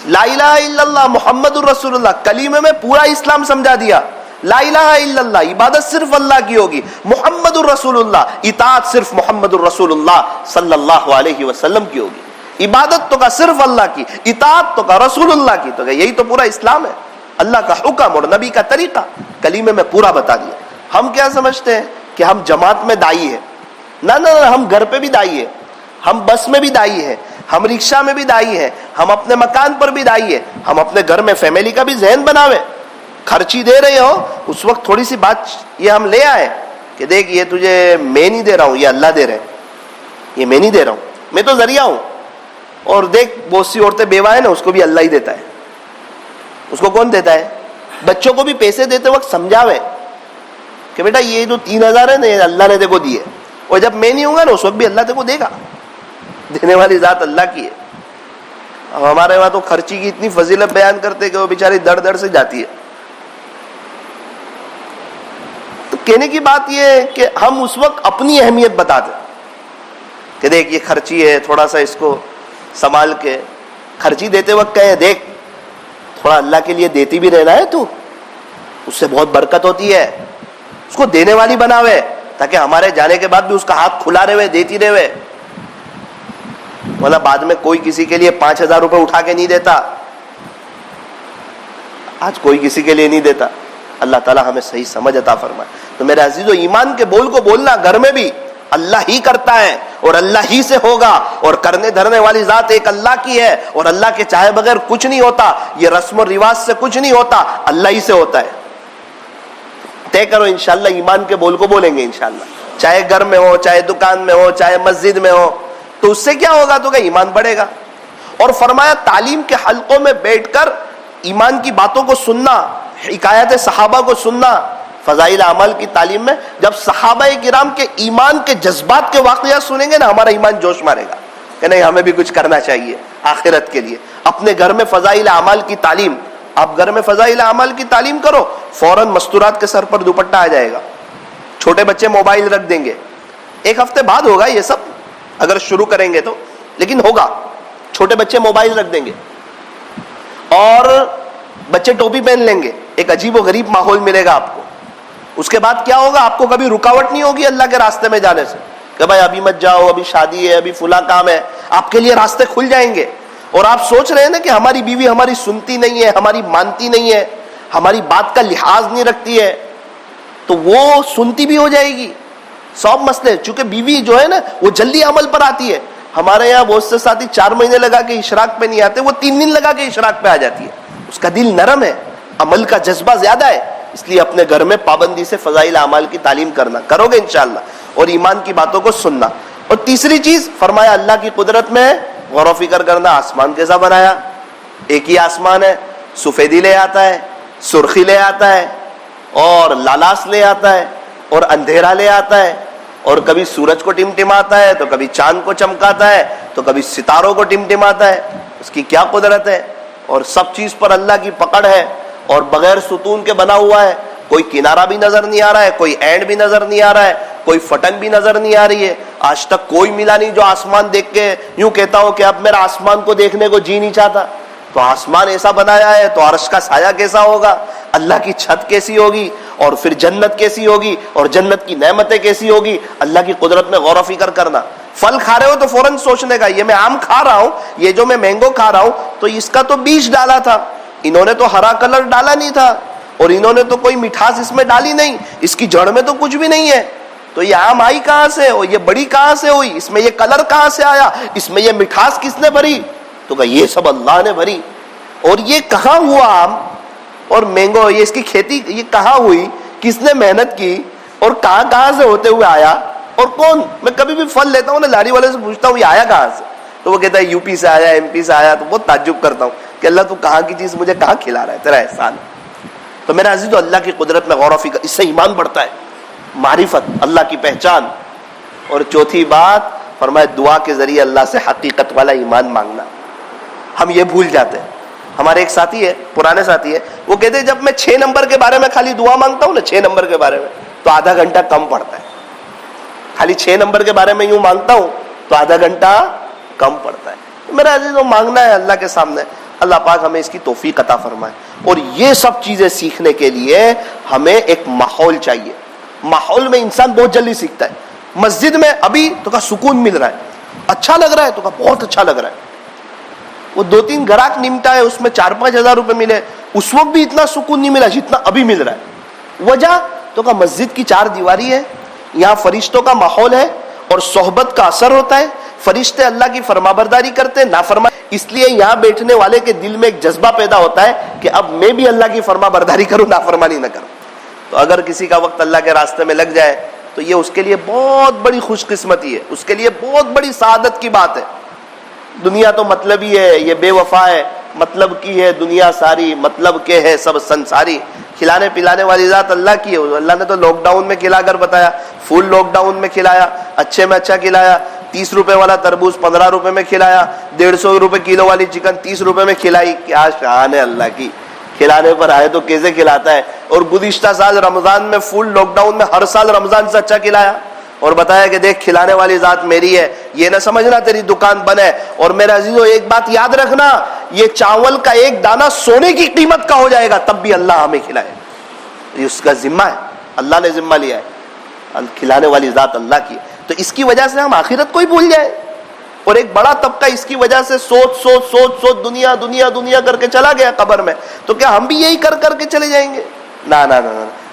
A: لا الہ الا اللہ محمد الرسول اللہ، کلمے میں پورا اسلام سمجھا دیا. لا الہ الا اللہ، عبادت صرف اللہ کی ہوگی. محمد الرسول اللہ، اطاعت صرف محمد الرسول اللہ صلی اللہ علیہ وسلم کی ہوگی. عبادت تو کا صرف اللہ کی، اطاعت تو کا رسول اللہ کی. تو یہی تو پورا اسلام ہے، اللہ کا حکم اور نبی کا طریقہ کلمے میں پورا بتا دیا. ہم کیا سمجھتے ہیں کہ ہم جماعت میں دائی ہے. نہ، ہم گھر پہ بھی دائی ہے، ہم بس میں بھی دائی ہے، ہم رکشہ میں بھی دائی ہے، ہم اپنے مکان پر بھی دائی ہے. ہم اپنے گھر میں فیملی کا بھی ذہن بناوے. خرچی دے رہے ہو اس وقت تھوڑی سی بات یہ ہم لے آئے کہ دیکھ یہ تجھے میں نہیں دے رہا ہوں، یہ اللہ دے رہے. یہ میں نہیں دے رہا ہوں، میں تو ذریعہ ہوں. اور دیکھ بہت سی عورتیں بیوہ ہیں نا، اس کو بھی اللہ ہی دیتا ہے. اس کو کون دیتا ہے؟ بچوں کو بھی پیسے دیتے وقت سمجھاوے کہ بیٹا یہ جو 3000 ہے نا یہ اللہ نے دیکھو دیے، اور جب میں نہیں ہوں گا نا اس وقت بھی اللہ دیکھو دے گا. دینے والی ذات اللہ کی ہے. اب ہمارے وہاں تو خرچی کی اتنی فضیلت بیان کرتے کہ وہ بیچاری دڑ دڑ سے جاتی ہے. تو کہنے کی بات یہ ہے کہ ہم اس وقت اپنی اہمیت بتاتے کہ دیکھ یہ خرچی ہے، تھوڑا سا اس کو سنبھال کے. خرچی دیتے وقت کہے دیکھ تھوڑا اللہ کے لیے دیتی بھی رہنا ہے، تو اس سے بہت برکت ہوتی ہے. اس کو دینے والی بناوے تاکہ ہمارے جانے کے بعد بھی اس کا ہاتھ کھلا رہے، دیتی رہے. بولا بعد میں کوئی کسی کے لیے 5000 روپے اٹھا کے نہیں دیتا. آج کوئی کسی کے لیے نہیں دیتا. اللہ تعالیٰ ہمیں صحیح سمجھ عطا فرمائے. تو میرے عزیزو، ایمان کے بول کو بولنا گھر میں بھی اللہ ہی کرتا ہے اور اللہ ہی سے ہوگا، اور کرنے دھرنے والی ذات ایک اللہ کی ہے، اور اللہ کے چاہے بغیر کچھ نہیں ہوتا. یہ رسم و رواج سے کچھ نہیں ہوتا، اللہ ہی سے ہوتا ہے. طے کرو انشاءاللہ ایمان کے بول کو بولیں گے انشاءاللہ، چاہے گھر میں ہو، چاہے دکان میں ہو، چاہے مسجد میں ہو. تو اس سے کیا ہوگا؟ تو کہ ایمان بڑھے گا. اور فرمایا تعلیم کے حلقوں میں بیٹھ کر ایمان کی باتوں کو سننا، حکایت صحابہ کو سننا. فضائل اعمال کی تعلیم میں جب صحابہ کرام کے ایمان کے جذبات کے واقعات سنیں گے نا، ہمارا ایمان جوش مارے گا کہ نہیں ہمیں بھی کچھ کرنا چاہیے آخرت کے لیے. اپنے گھر میں فضائل اعمال کی تعلیم، آپ گھر میں فضائل اعمال کی تعلیم کرو، فوراً مستورات کے سر پر دوپٹہ آ جائے گا. چھوٹے بچے موبائل رکھ دیں گے. 1 ہفتے بعد ہوگا یہ سب اگر شروع کریں گے تو، لیکن ہوگا. چھوٹے بچے موبائل رکھ دیں گے اور بچے ٹوپی پہن لیں گے. ایک عجیب و غریب ماحول ملے گا آپ کو. اس کے بعد کیا ہوگا؟ آپ کو کبھی رکاوٹ نہیں ہوگی اللہ کے راستے میں جانے سے کہ بھائی ابھی مت جاؤ، ابھی شادی ہے، ابھی فلاں کام ہے. آپ کے لیے راستے کھل جائیں گے. اور آپ سوچ رہے ہیں نا کہ ہماری بیوی ہماری سنتی نہیں ہے، ہماری مانتی نہیں ہے، ہماری بات کا لحاظ نہیں رکھتی ہے، تو وہ سنتی بھی ہو جائے گی. سب مسئلے، چونکہ بیوی جو ہے نا وہ جلدی عمل پر آتی ہے. ہمارے یہاں بہت سے ساتھی 4 مہینے لگا کے اشراق پہ نہیں آتے، وہ 3 دن لگا کے اشراق پہ آ جاتی ہے. اس کا دل نرم ہے، عمل کا جذبہ زیادہ ہے. اس لیے اپنے گھر میں پابندی سے فضائل اعمال کی تعلیم کرنا کرو گے انشاءاللہ، اور ایمان کی باتوں کو سننا. اور تیسری چیز فرمایا اللہ کی قدرت میں غور و فکر کرنا. آسمان کیسا بنایا؟ ایک ہی آسمان ہے. سفیدی لے آتا ہے، سرخی لے آتا ہے، اور لالاس لے آتا ہے، اور اندھیرا لے آتا ہے، اور کبھی سورج کو ٹمٹماتا ہے، تو کبھی چاند کو چمکاتا ہے، تو کبھی ستاروں کو ٹمٹماتا ہے. اس کی کیا قدرت ہے! اور سب چیز پر اللہ کی پکڑ ہے، اور بغیر ستون کے بنا ہوا ہے. کوئی کنارہ بھی نظر نہیں آ رہا ہے, کوئی اینڈ بھی نظر نہیں آ رہا ہے, کوئی فٹن بھی نظر نہیں آ رہی ہے. آج تک کوئی ملا نہیں جو آسمان دیکھ کے یوں کہتا ہو کہ اب میرا آسمان کو دیکھنے کو جی نہیں چاہتا. تو آسمان ایسا بنایا ہے تو عرش کا سایہ کیسا ہوگا, اللہ کی چھت کیسی ہوگی, اور پھر جنت کیسی ہوگی, اور جنت کی نعمتیں کیسی ہوگی. اللہ کی قدرت میں غور و فکر کرنا. پھل کھا رہے ہو تو فوراً سوچنے کا, یہ میں آم کھا رہا ہوں, یہ جو میں مینگو کھا رہا ہوں تو اس کا تو بیج ڈالا تھا, انہوں نے تو ہرا کلر ڈالا نہیں تھا, اور انہوں نے تو کوئی مٹھاس اس میں ڈالی نہیں, اس کی جڑ میں تو کچھ بھی نہیں ہے. تو یہ آم آئی کہاں سے, اور یہ بڑی کہاں سے ہوئی, اس میں یہ کلر کہاں سے آیا, اس میں یہ مٹھاس کس نے بھری؟ تو کہا یہ سب اللہ نے بھری. اور یہ کہاں ہوا آم اور مینگو, یہ اس کی کھیتی یہ کہاں ہوئی, کس نے محنت کی, اور کہاں سے ہوتے ہوئے آیا, اور کون؟ میں کبھی بھی پھل لیتا ہوں نا, لاڑی والے سے پوچھتا ہوں یہ آیا کہاں سے, تو وہ کہتا ہے یو پی سے آیا, ایم پی سے آیا. تو بہت تعجب کرتا ہوں کہ اللہ تو کہاں کی چیز مجھے کہاں کھلا رہا ہے, تیرا احسان. تو میرا عزیز, تو اللہ کی قدرت میں غور و فکر, اس سے ایمان بڑھتا ہے, معرفت, اللہ کی پہچان. اور چوتھی بات فرمائے دعا کے ذریعے اللہ سے حقیقت والا ایمان مانگنا. ہم یہ بھول جاتے ہیں. ہمارے ایک ساتھی ہے, پرانے ساتھی ہے, وہ کہتے ہیں جب میں 6 نمبر کے بارے میں خالی دعا مانگتا ہوں نا, 6 نمبر کے بارے میں, تو آدھا گھنٹہ کم پڑتا ہے. خالی 6 نمبر کے بارے میں یوں مانگتا ہوں تو آدھا گھنٹہ کم پڑتا ہے. میرا عزیز, وہ مانگنا ہے اللہ کے سامنے. اللہ پاک ہمیں اس کی توفیق عطا فرمائے. اور یہ سب چیزیں سیکھنے کے لیے ہمیں ایک ماحول چاہیے. ماحول میں انسان بہت جلدی سیکھتا ہے. مسجد میں ابھی تو کا سکون مل رہا ہے, اچھا لگ رہا ہے, تو کا بہت اچھا لگ رہا ہے. وہ 2-3 گراہک نمٹا ہے, اس میں 4-5 ہزار روپے ملے, اس وقت بھی اتنا سکون نہیں ملا جتنا ابھی مل رہا ہے. وجہ تو کا مسجد کی 4 دیواری ہے, یہاں فرشتوں کا ماحول ہے, اور صحبت کا اثر ہوتا ہے. فرشتے اللہ کی فرمانبرداری کرتے ہیں, نافرمان, اس لیے یہاں بیٹھنے والے کے دل میں ایک جذبہ پیدا ہوتا ہے کہ اب میں بھی اللہ کی فرمانبرداری کروں, نافرمانی نہ کروں. تو اگر کسی کا وقت اللہ کے راستے میں لگ جائے تو یہ اس کے لیے بہت بڑی خوش قسمتی ہے, اس کے لیے بہت بڑی سعادت کی بات ہے. دنیا تو مطلب ہی ہے, یہ بے وفا ہے, مطلب کی ہے دنیا ساری, مطلب کے ہے سب سنساری. کھلانے پلانے والی ذات اللہ کی ہے. اللہ نے تو لاک ڈاؤن میں کھلا کر بتایا, فل لاک ڈاؤن میں کھلایا, اچھے میں اچھا کھلایا. 30 روپے والا تربوز 15 روپے میں کھلایا, 150 روپے کلو والی چکن 30 روپے میں کھلائی. کیا شان ہے اللہ کی, کھلانے پر آئے تو کیسے کھلاتا ہے. اور گزشتہ سال رمضان میں فل لاک ڈاؤن میں ہر سال رمضان سے اچھا کھلایا, اور بتایا کہ دیکھ کھلانے والی ذات میری ہے, یہ نہ سمجھنا تیری دکان بند ہے. اور میرے عزیزو, ایک بات یاد رکھنا, یہ چاول کا ایک دانہ سونے کی قیمت کا ہو جائے گا تب بھی اللہ ہمیں کھلائے. یہ اس کا ذمہ ہے, اللہ نے ذمہ لیا ہے, کھلانے والی ذات اللہ کی. تو اس کی وجہ سے ہم آخرت کو ہی بھول جائیں. اور ایک بڑا طبقہ اس کی وجہ سے سوچ دنیا دنیا دنیا کر کے چلا گیا قبر میں. تو کیا ہم بھی یہی کر کے چلے جائیں گے؟ نہ,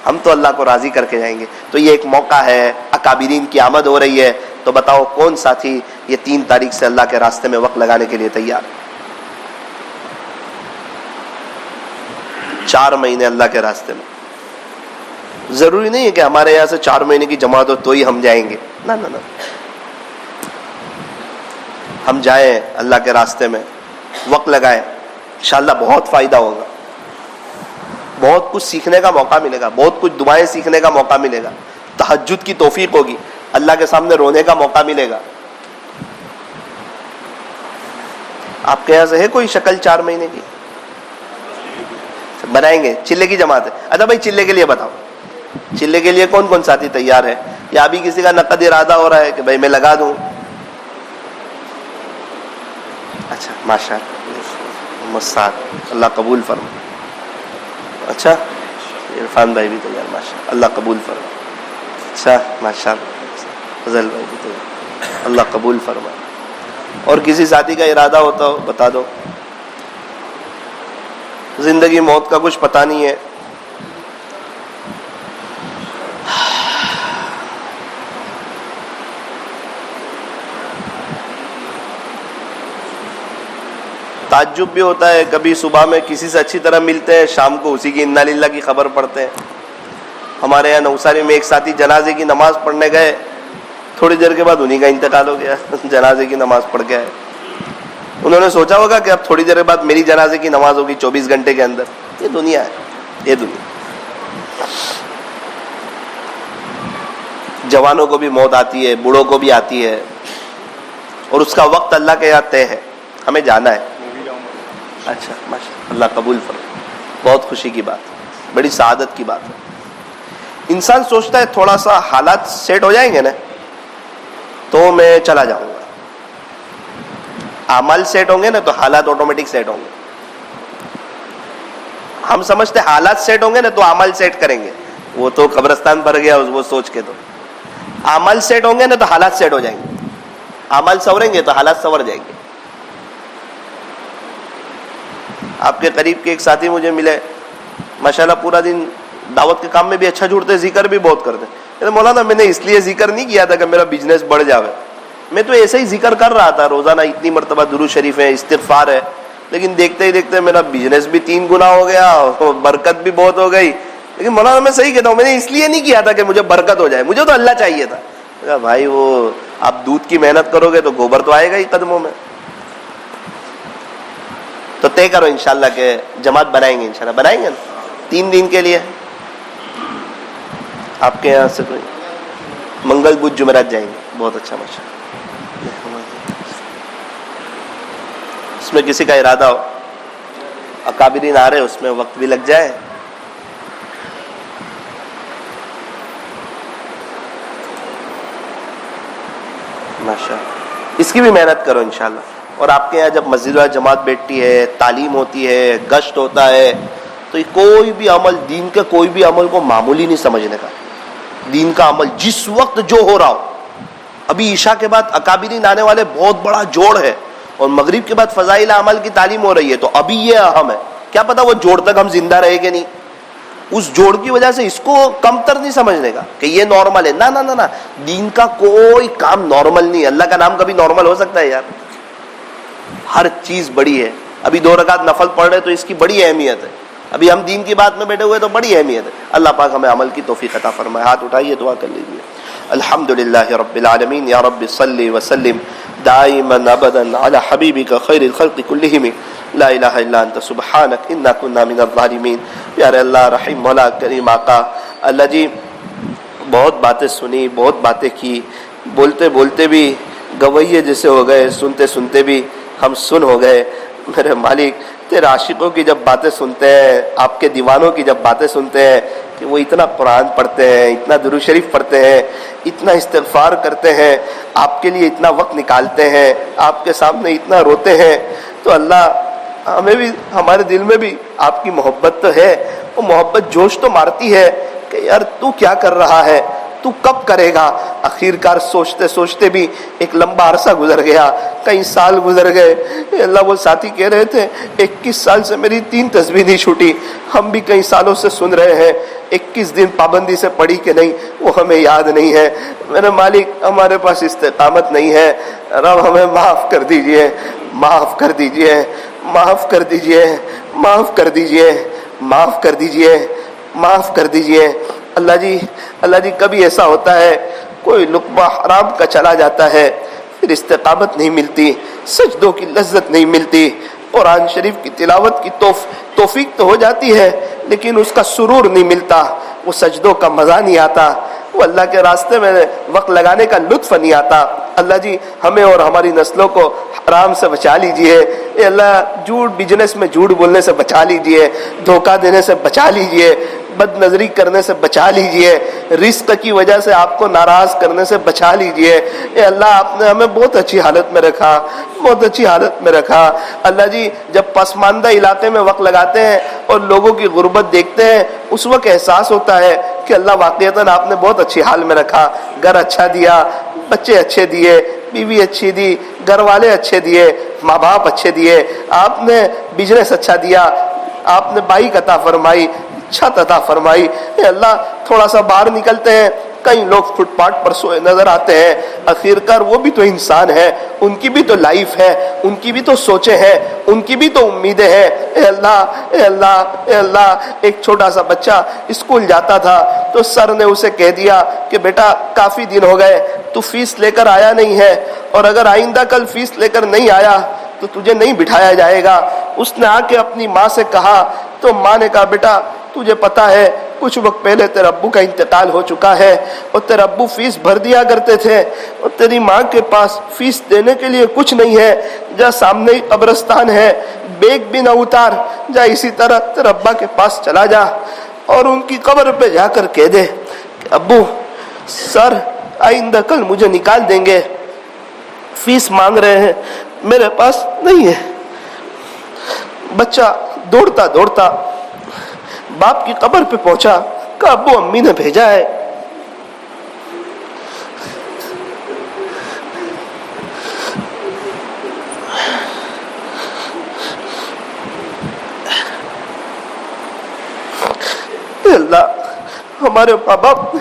A: ہم تو اللہ کو راضی کر کے جائیں گے. تو یہ ایک موقع ہے, اکابرین کی آمد ہو رہی ہے. تو بتاؤ کون ساتھی یہ 3 تاریخ سے اللہ کے راستے میں وقت لگانے کے لیے تیار؟ 4 مہینے اللہ کے راستے میں. ضروری نہیں ہے کہ ہمارے یہاں سے 4 مہینے کی جماعت ہو تو ہی ہم جائیں گے. نہ, ہم جائیں اللہ کے راستے میں, وقت لگائیں, انشاءاللہ بہت فائدہ ہوگا. بہت کچھ سیکھنے کا موقع ملے گا, بہت کچھ دعائیں سیکھنے کا موقع ملے گا, تہجد کی توفیق ہوگی, اللہ کے سامنے رونے کا موقع ملے گا. آپ کے یہاں سے ہے کوئی شکل 4 مہینے کی؟ بنائیں گے. چلے کی جماعت ہے. اچھا بھائی, چلے کے لیے بتاؤ, چلے کے لیے کون کون ساتھی تیار ہے؟ یا ابھی کسی کا نقد ارادہ ہو رہا ہے کہ بھائی میں لگا دوں؟ اچھا, ماشاء اللہ, اللہ قبول فرما. اچھا, عرفان بھائی بھی تیار, ماشاء اللہ قبول فرما. اچھا, ماشاء اللہ, فضل بھائی بھی تیار, اللہ قبول فرما. اور کسی ساتھی کا ارادہ ہوتا ہو بتا دو. زندگی موت کا کچھ پتہ نہیں ہے. تعجب بھی ہوتا ہے, کبھی صبح میں کسی سے اچھی طرح ملتے ہیں, شام کو اسی کی انا للہ کی خبر پڑھتے ہیں. ہمارے یہاں نوساری میں ایک ساتھی جنازے کی نماز پڑھنے گئے, تھوڑی دیر کے بعد انہی کا انتقال ہو گیا. جنازے کی نماز پڑھ کے آئے, انہوں نے سوچا ہوگا کہ اب تھوڑی دیر کے بعد میری جنازے کی نماز ہوگی 24 گھنٹے کے اندر. یہ دنیا ہے, یہ دنیا. جوانوں کو بھی موت آتی ہے, بوڑھوں کو بھی آتی ہے, اور اس کا وقت اللہ کے یہاں طے ہے, ہمیں جانا ہے. اچھا, ماشاء اللہ قبول فرما. بہت خوشی کی بات, بڑی سعادت کی بات ہے. انسان سوچتا ہے تھوڑا سا حالات سیٹ ہو جائیں گے نا تو میں چلا جاؤں گا. اعمال سیٹ ہوں گے نا تو حالات آٹومیٹک سیٹ ہوں گے. ہم سمجھتے حالات سیٹ ہوں گے نا تو اعمال سیٹ کریں گے. وہ تو قبرستان بھر گیا وہ سوچ کے. تو اعمال سیٹ ہوں گے نا تو حالات سیٹ ہو جائیں گے. اعمال سنوریں گے تو حالات سنور جائیں گے. آپ کے قریب کے ایک ساتھی مجھے ملے, ماشاءاللہ پورا دن دعوت کے کام میں بھی اچھا جڑتے, ذکر بھی بہت کرتے. مولانا میں نے اس لیے ذکر نہیں کیا تھا کہ میرا بزنس بڑھ جاوے, میں تو ایسے ہی ذکر کر رہا تھا. روزانہ اتنی مرتبہ درود شریف ہے, استغفار ہے, لیکن دیکھتے ہی دیکھتے میرا بزنس بھی 3 گنا ہو گیا, برکت بھی بہت ہو گئی. لیکن مولانا میں صحیح کہتا ہوں, میں نے اس لیے نہیں کیا تھا کہ مجھے برکت ہو جائے, مجھے تو اللہ چاہیے تھا. بھائی وہ آپ دودھ کی محنت کرو گے تو گوبر تو آئے گا ہی قدموں میں. تو طے کرو انشاءاللہ کہ جماعت بنائیں گے, انشاءاللہ بنائیں گے نا 3 دن کے لیے. آپ کے یہاں سے کوئی منگل بدھ جمعرات جائیں گے, بہت اچھا ماشاءاللہ. اس میں کسی کا ارادہ ہو, اکابرین آ رہے, اس میں وقت بھی لگ جائے. ماشاءاللہ اس کی بھی محنت کرو انشاءاللہ. اور آپ کے یہاں جب مسجد و جماعت بیٹھتی ہے, تعلیم ہوتی ہے, گشت ہوتا ہے, تو یہ کوئی بھی عمل, دین کے کوئی بھی عمل کو معمولی نہیں سمجھنے کا. دین کا عمل جس وقت جو ہو رہا ہو, ابھی عشاء کے بعد اکابرین آنے والے, بہت بڑا جوڑ ہے, اور مغرب کے بعد فضائل اعمال کی تعلیم ہو رہی ہے, تو ابھی یہ اہم ہے. کیا پتا وہ جوڑ تک ہم زندہ رہے کہ نہیں. اس جوڑ کی وجہ سے اس کو کمتر نہیں سمجھنے کا کہ یہ نارمل ہے. نہ نہ نہ, دین کا کوئی کام نارمل نہیں ہے. اللہ کا نام کبھی نارمل ہو سکتا ہے یار؟ ہر چیز بڑی ہے. ابھی 2 رکعت نفل پڑھ رہے تو اس کی بڑی اہمیت ہے. ابھی ہم دین کی بات میں بیٹھے ہوئے تو بڑی اہمیت ہے. اللہ پاک ہمیں عمل کی توفیق عطا فرمائے. ہاتھ اٹھائیے, دعا کر لیجیے. الحمدللہ رب العالمین, یا رب صلی وسلم دائما ابدا علی حبیبک خیر الخلق کلہم, لا الہ الا انت سبحانک انا کنا من الظالمین. پیارے اللہ, رحیم مولا, کریم آقا, اللہ جی بہت باتیں سنی, بہت باتیں کی, بولتے بولتے بھی گویے جیسے ہو گئے, سنتے سنتے بھی ہم سن ہو گئے. میرے مالک, تیرے عاشقوں کی جب باتیں سنتے ہیں, آپ کے دیوانوں کی جب باتیں سنتے ہیں کہ وہ اتنا قرآن پڑھتے ہیں, اتنا درود شریف پڑھتے ہیں, اتنا استغفار کرتے ہیں, آپ کے لیے اتنا وقت نکالتے ہیں, آپ کے سامنے اتنا روتے ہیں, تو اللہ ہمیں بھی, ہمارے دل میں بھی آپ کی محبت تو ہے. وہ محبت جوش تو مارتی ہے کہ یار تو کیا کر رہا ہے, تو کب کرے گا. آخر کار سوچتے سوچتے بھی ایک لمبا عرصہ گزر گیا, کئی سال گزر گئے. اللہ, وہ ساتھی کہہ رہے تھے 21 سال سے میری 3 تسبیح نہیں چھوٹی. ہم بھی کئی سالوں سے سن رہے ہیں, 21 دن پابندی سے پڑھی کہ نہیں وہ ہمیں یاد نہیں ہے. میرے مالک, ہمارے پاس استقامت نہیں ہے. رب ہمیں معاف کر دیجئے, معاف کر دیجئے, معاف کر دیجئے, معاف کر دیجئے, معاف کر دیجئے, معاف کر دیجئے. اللہ جی, اللہ جی, کبھی ایسا ہوتا ہے کوئی لقمہ حرام کا چلا جاتا ہے, پھر استقامت نہیں ملتی, سجدوں کی لذت نہیں ملتی, قرآن شریف کی تلاوت کی توفیق تو ہو جاتی ہے لیکن اس کا سرور نہیں ملتا, وہ سجدوں کا مزہ نہیں آتا, وہ اللہ کے راستے میں وقت لگانے کا لطف نہیں آتا. اللہ جی ہمیں اور ہماری نسلوں کو حرام سے بچا لیجئے. اے اللہ, جھوٹ بزنس میں جھوٹ بولنے سے بچا لیجئے, دھوکہ دینے سے بچا لیجئے, بد نظری کرنے سے بچا لیجئے, رزق کی وجہ سے آپ کو ناراض کرنے سے بچا لیجئے. اے اللہ, آپ نے ہمیں بہت اچھی حالت میں رکھا, بہت اچھی حالت میں رکھا. اللہ جی جب پسماندہ علاقے میں وقت لگاتے ہیں اور لوگوں کی غربت دیکھتے ہیں, اس وقت احساس ہوتا ہے کہ اللہ واقعتاً آپ نے بہت اچھی حال میں رکھا. گھر اچھا دیا, بچے اچھے دیے, بیوی اچھی دی, گھر والے اچھے دیے, ماں باپ اچھے دیے, آپ نے بزنس اچھا دیا, آپ نے بائک عطا فرمائی, چھت عطا فرمائی. اے اللہ, تھوڑا سا باہر نکلتے ہیں, کئی لوگ فٹ پاتھ پر سوئے نظر آتے ہیں. آخر کار وہ بھی تو انسان ہے, ان کی بھی تو لائف ہے, ان کی بھی تو سوچیں ہیں, ان کی بھی تو امیدیں ہیں. اے اللہ, اے اللہ, اے اللہ, ایک چھوٹا سا بچہ اسکول جاتا تھا تو سر نے اسے کہہ دیا کہ بیٹا کافی دن ہو گئے تو فیس لے کر آیا نہیں ہے, اور اگر آئندہ کل فیس لے کر نہیں آیا تو تجھے نہیں بٹھایا جائے گا. اس نے آ کے اپنی ماں سے کہا تو ماں نے کہا بیٹا تجھے پتا ہے کچھ وقت پہلے تیرے ابو کا انتقال ہو چکا ہے, اور تیرے ابو فیس بھر دیا کرتے تھے, اور تیری ماں کے پاس فیس دینے کے لیے کچھ نہیں ہے. جا سامنے ہی قبرستان ہے, بیگ بھی نہ اتار, جا اسی طرح تیرے ابا کے پاس چلا جا اور ان کی قبر پہ جا کر کہہ دے کہ ابو سر آئندہ کل مجھے نکال دیں گے، فیس مانگ رہے ہیں، میرے پاس نہیں ہے۔ بچہ دوڑتا دوڑتا باپ کی قبر پہ پہنچا، کہا ابو امی نے بھیجا ہے۔ اللہ ہمارے ماں باپ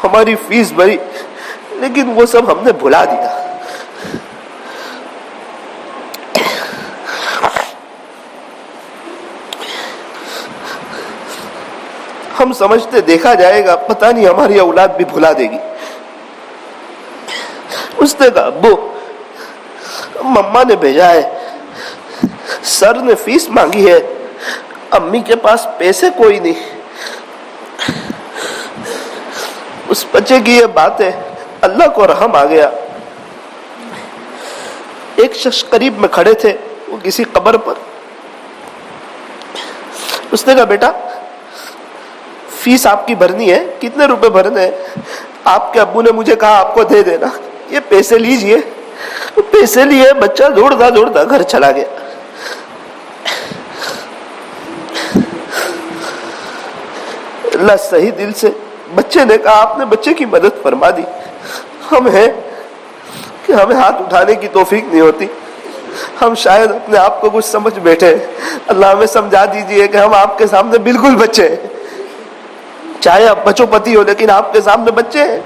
A: ہماری فیس بھری، لیکن وہ سب ہم نے بھلا دیا۔ ہم سمجھتے دیکھا جائے گا، پتہ نہیں ہماری اولاد بھی بھلا دے گی۔ اس نے کہا ابو مما نے بھیجا ہے، سر نے فیس مانگی ہے، امی کے پاس پیسے کوئی نہیں۔ اس بچے کی یہ بات ہے، اللہ کو رحم آ گیا۔ ایک شخص قریب میں کھڑے تھے، وہ کسی قبر پر، اس نے کہا بیٹا فیس آپ کی بھرنی ہے، کتنے روپے بھرنے ہیں؟ آپ کے ابو نے مجھے کہا آپ کو دے دینا، یہ پیسے لیجئے۔ پیسے لیے بچہ دوڑتا دوڑتا گھر چلا گیا۔ اللہ صحیح دل سے، بچے نے کہا آپ نے بچے کی مدد فرما دی، ہم ہیں کہ ہمیں ہاتھ اٹھانے کی توفیق نہیں ہوتی، ہم شاید اپنے آپ کو کچھ سمجھ بیٹھے۔ اللہ ہمیں سمجھا دیجئے کہ ہم آپ کے سامنے بالکل بچے ہیں، چاہے آپ بچوں پتی ہو لیکن آپ کے سامنے بچے ہیں۔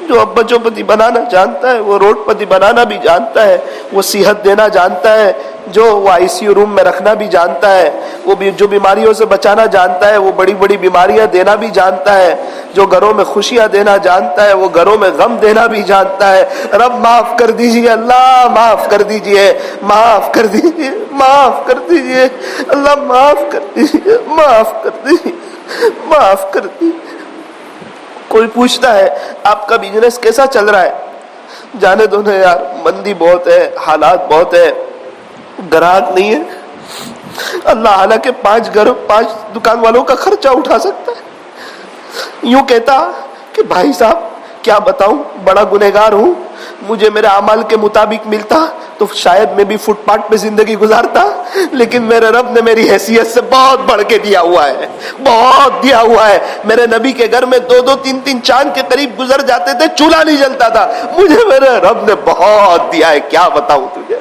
A: جو اب بچوں پتی بنانا جانتا ہے وہ روڈ پتی بنانا بھی جانتا ہے، وہ صحت دینا جانتا ہے، جو وہ آئی سی یو روم میں رکھنا بھی جانتا ہے، وہ جو بیماریوں سے بچانا جانتا ہے وہ بڑی بڑی بیماریاں دینا بھی جانتا ہے، جو گھروں میں خوشیاں دینا جانتا ہے وہ گھروں میں غم دینا بھی جانتا ہے۔ رب معاف کر دیجئے، اللہ معاف کر دیجئے، معاف کر دیجئے، معاف کر دیجئے، اللہ معاف کر دیجئے، معاف کر دیجئے، معاف کر دیجئے۔ کوئی پوچھتا ہے آپ کا بزنس کیسا چل رہا ہے؟ جانے دو نا یار، مندی بہت ہے، حالات بہت ہے، گراہک نہیں ہے۔ اللہ حالانکہ 5 دکان والوں کا خرچہ اٹھا سکتا ہے۔ یوں کہتا کہ بھائی صاحب کیا بتاؤں، بڑا گنہگار ہوں، مجھے میرے اعمال کے مطابق ملتا تو شاید میں بھی فٹ پاتھ پہ زندگی گزارتا، لیکن میرے رب نے میری حیثیت سے بہت بڑھ کے دیا ہوا ہے، بہت دیا ہوا ہے۔ میرے نبی کے گھر میں 2 3 چاند کے قریب گزر جاتے تھے، چولہا نہیں جلتا تھا، مجھے میرے رب نے بہت دیا ہے، کیا بتاؤں تجھے۔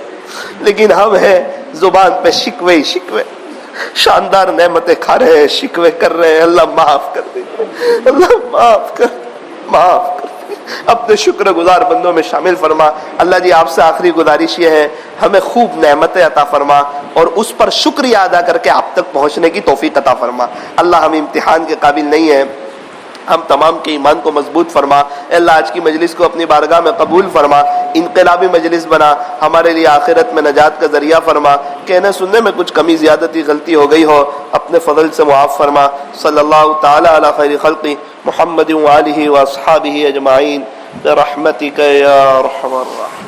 A: لیکن ہم ہیں زبان پہ شکوے شکوے، شاندار نعمتیں کھا رہے ہیں، شکوے کر رہے ہیں۔ اللہ معاف کر دیجیے، اللہ معاف کر، معاف کر، اپنے شکر گزار بندوں میں شامل فرما۔ اللہ جی آپ سے آخری گزارش یہ ہے، ہمیں خوب نعمتیں عطا فرما اور اس پر شکریہ ادا کر کے آپ تک پہنچنے کی توفیق عطا فرما۔ اللہ ہم امتحان کے قابل نہیں ہیں، ہم تمام کے ایمان کو مضبوط فرما۔ اے اللہ آج کی مجلس کو اپنی بارگاہ میں قبول فرما، انقلابی مجلس بنا، ہمارے لیے آخرت میں نجات کا ذریعہ فرما۔ کہنے سننے میں کچھ کمی زیادتی غلطی ہو گئی ہو اپنے فضل سے معاف فرما۔ صلی اللہ تعالی علی خیر خلقی محمد وآلہ واصحابہ اجمعین برحمتک یا ارحم الراحمین۔